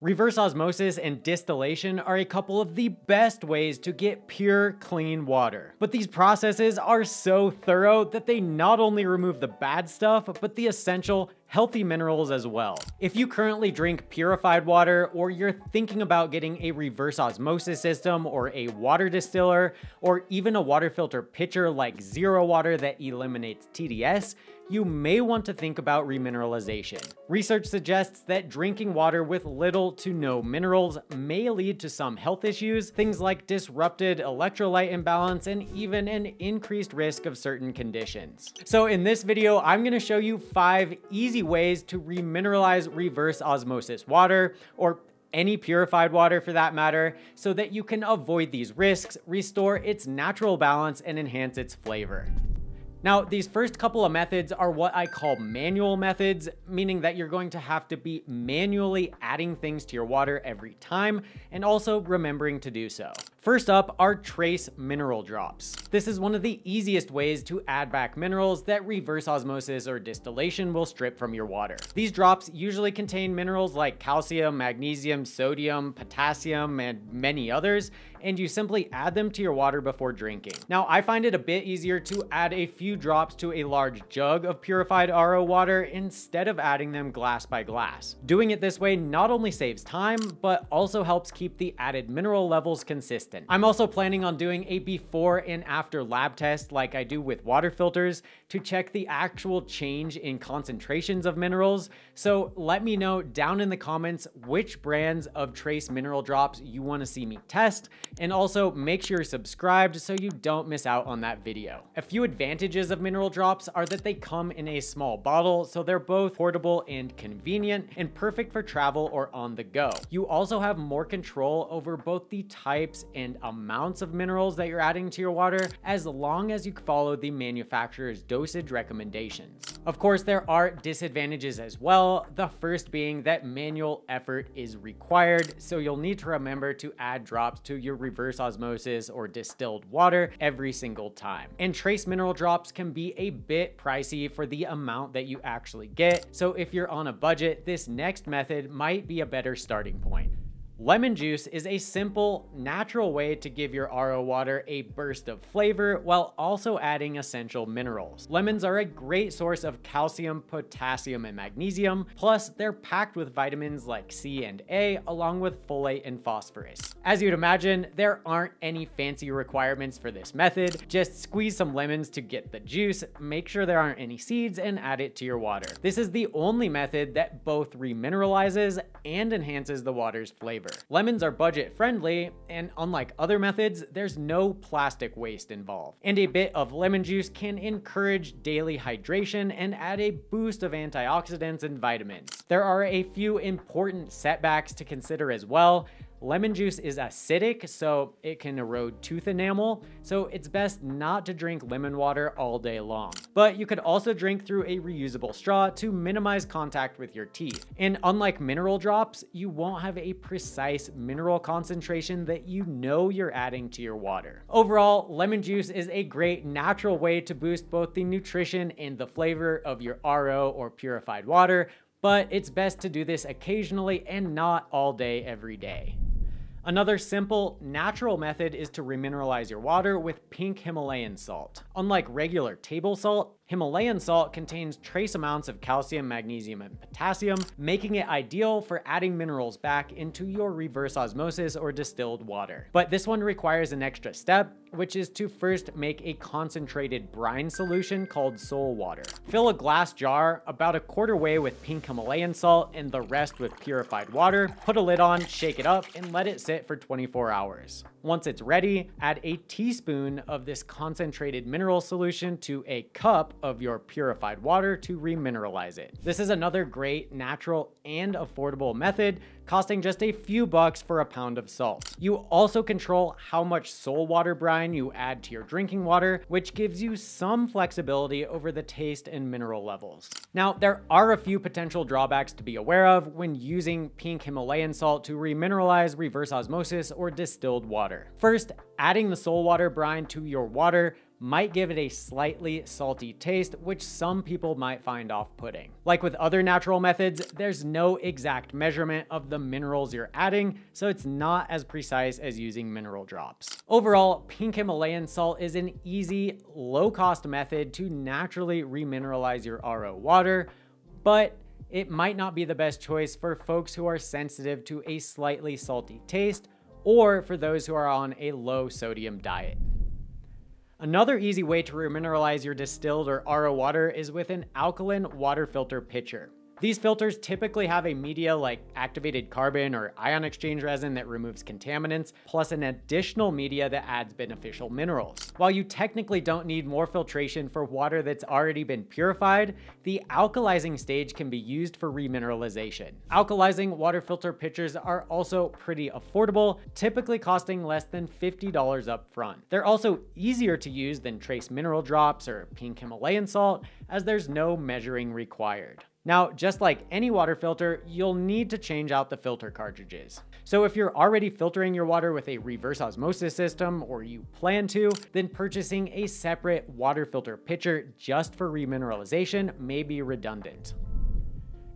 Reverse osmosis and distillation are a couple of the best ways to get pure, clean water. But these processes are so thorough that they not only remove the bad stuff, but the essential, healthy minerals as well. If you currently drink purified water, or you're thinking about getting a reverse osmosis system, or a water distiller, or even a water filter pitcher like Zero Water that eliminates TDS, you may want to think about remineralization. Research suggests that drinking water with little to no minerals may lead to some health issues, things like disrupted electrolyte imbalance and even an increased risk of certain conditions. So in this video, I'm going to show you 5 easy ways to remineralize reverse osmosis water, or any purified water for that matter, so that you can avoid these risks, restore its natural balance, and enhance its flavor. Now, these first couple of methods are what I call manual methods, meaning that you're going to have to be manually adding things to your water every time, and also remembering to do so. First up are trace mineral drops. This is one of the easiest ways to add back minerals that reverse osmosis or distillation will strip from your water. These drops usually contain minerals like calcium, magnesium, sodium, potassium, and many others, and you simply add them to your water before drinking. Now, I find it a bit easier to add a few drops to a large jug of purified RO water instead of adding them glass by glass. Doing it this way not only saves time, but also helps keep the added mineral levels consistent. I'm also planning on doing a before and after lab test like I do with water filters to check the actual change in concentrations of minerals. So let me know down in the comments which brands of trace mineral drops you want to see me test, and also make sure you're subscribed so you don't miss out on that video. A few advantages of mineral drops are that they come in a small bottle, so they're both portable and convenient and perfect for travel or on the go. You also have more control over both the types and amounts of minerals that you're adding to your water, as long as you follow the manufacturer's dosage recommendations. Of course, there are disadvantages as well, the first being that manual effort is required, so you'll need to remember to add drops to your reverse osmosis or distilled water every single time. And trace mineral drops can be a bit pricey for the amount that you actually get, so if you're on a budget, this next method might be a better starting point. Lemon juice is a simple, natural way to give your RO water a burst of flavor while also adding essential minerals. Lemons are a great source of calcium, potassium, and magnesium, plus they're packed with vitamins like C and A, along with folate and phosphorus. As you'd imagine, there aren't any fancy requirements for this method. Just squeeze some lemons to get the juice, make sure there aren't any seeds, and add it to your water. This is the only method that both remineralizes and enhances the water's flavor. Lemons are budget friendly, and unlike other methods, there's no plastic waste involved. And a bit of lemon juice can encourage daily hydration and add a boost of antioxidants and vitamins. There are a few important setbacks to consider as well. Lemon juice is acidic, so it can erode tooth enamel, so it's best not to drink lemon water all day long. But you could also drink through a reusable straw to minimize contact with your teeth. And unlike mineral drops, you won't have a precise mineral concentration that you know you're adding to your water. Overall, lemon juice is a great natural way to boost both the nutrition and the flavor of your RO or purified water, but it's best to do this occasionally and not all day every day. Another simple, natural method is to remineralize your water with pink Himalayan salt. Unlike regular table salt, Himalayan salt contains trace amounts of calcium, magnesium, and potassium, making it ideal for adding minerals back into your reverse osmosis or distilled water. But this one requires an extra step, which is to first make a concentrated brine solution called soul water. Fill a glass jar about a quarter way with pink Himalayan salt and the rest with purified water. Put a lid on, shake it up, and let it sit for 24 hours. Once it's ready, add a teaspoon of this concentrated mineral solution to a cup of your purified water to remineralize it. This is another great, natural, and affordable method, costing just a few bucks for a pound of salt. You also control how much soul water brine you add to your drinking water, which gives you some flexibility over the taste and mineral levels. Now, there are a few potential drawbacks to be aware of when using pink Himalayan salt to remineralize reverse osmosis or distilled water. First, adding the soul water brine to your water might give it a slightly salty taste, which some people might find off-putting. Like with other natural methods, there's no exact measurement of the minerals you're adding, so it's not as precise as using mineral drops. Overall, pink Himalayan salt is an easy, low-cost method to naturally remineralize your RO water, but it might not be the best choice for folks who are sensitive to a slightly salty taste, or for those who are on a low sodium diet. Another easy way to remineralize your distilled or RO water is with an alkaline water filter pitcher. These filters typically have a media like activated carbon or ion exchange resin that removes contaminants, plus an additional media that adds beneficial minerals. While you technically don't need more filtration for water that's already been purified, the alkalizing stage can be used for remineralization. Alkalizing water filter pitchers are also pretty affordable, typically costing less than $50 up front. They're also easier to use than trace mineral drops or pink Himalayan salt, as there's no measuring required. Now, just like any water filter, you'll need to change out the filter cartridges. So if you're already filtering your water with a reverse osmosis system, or you plan to, then purchasing a separate water filter pitcher just for remineralization may be redundant.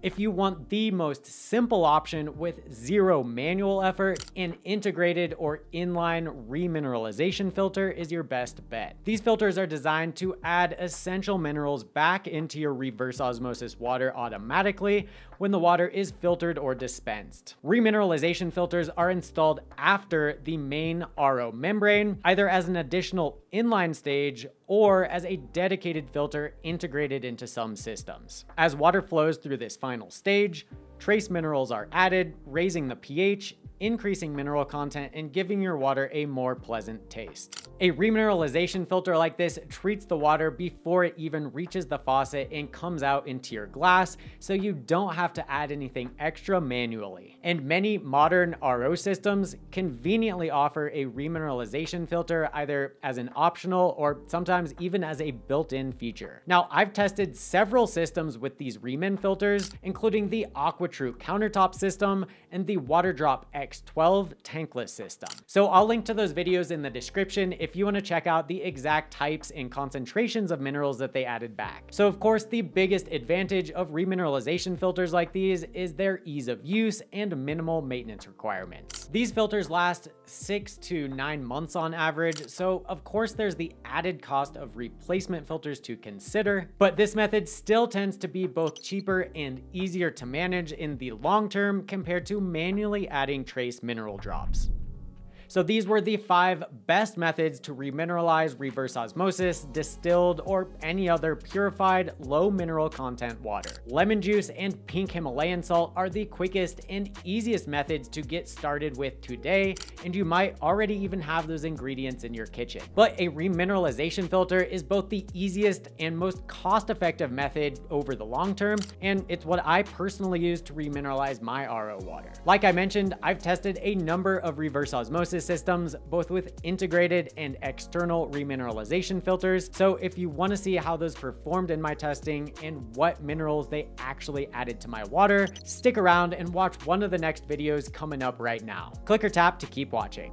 If you want the most simple option with zero manual effort, an integrated or inline remineralization filter is your best bet. These filters are designed to add essential minerals back into your reverse osmosis water automatically when the water is filtered or dispensed. Remineralization filters are installed after the main RO membrane, either as an additional inline stage or as a dedicated filter integrated into some systems. As water flows through this final stage, trace minerals are added, raising the pH, increasing mineral content, and giving your water a more pleasant taste. A remineralization filter like this treats the water before it even reaches the faucet and comes out into your glass, so you don't have to add anything extra manually. And many modern RO systems conveniently offer a remineralization filter either as an optional or sometimes even as a built-in feature. Now, I've tested several systems with these Remin filters, including the AquaTrue countertop system and the WaterDrop X12 tankless system. So I'll link to those videos in the description if you want to check out the exact types and concentrations of minerals that they added back. So of course, the biggest advantage of remineralization filters like these is their ease of use and minimal maintenance requirements. These filters last 6 to 9 months on average, so of course there's the added cost of replacement filters to consider, but this method still tends to be both cheaper and easier to manage in the long term compared to manually adding trace mineral drops. So these were the 5 best methods to remineralize reverse osmosis, distilled, or any other purified low mineral content water. Lemon juice and pink Himalayan salt are the quickest and easiest methods to get started with today, and you might already even have those ingredients in your kitchen. But a remineralization filter is both the easiest and most cost-effective method over the long term, and it's what I personally use to remineralize my RO water. Like I mentioned, I've tested a number of reverse osmosis systems, both with integrated and external remineralization filters. So if you want to see how those performed in my testing and what minerals they actually added to my water, stick around and watch one of the next videos coming up right now. Click or tap to keep watching.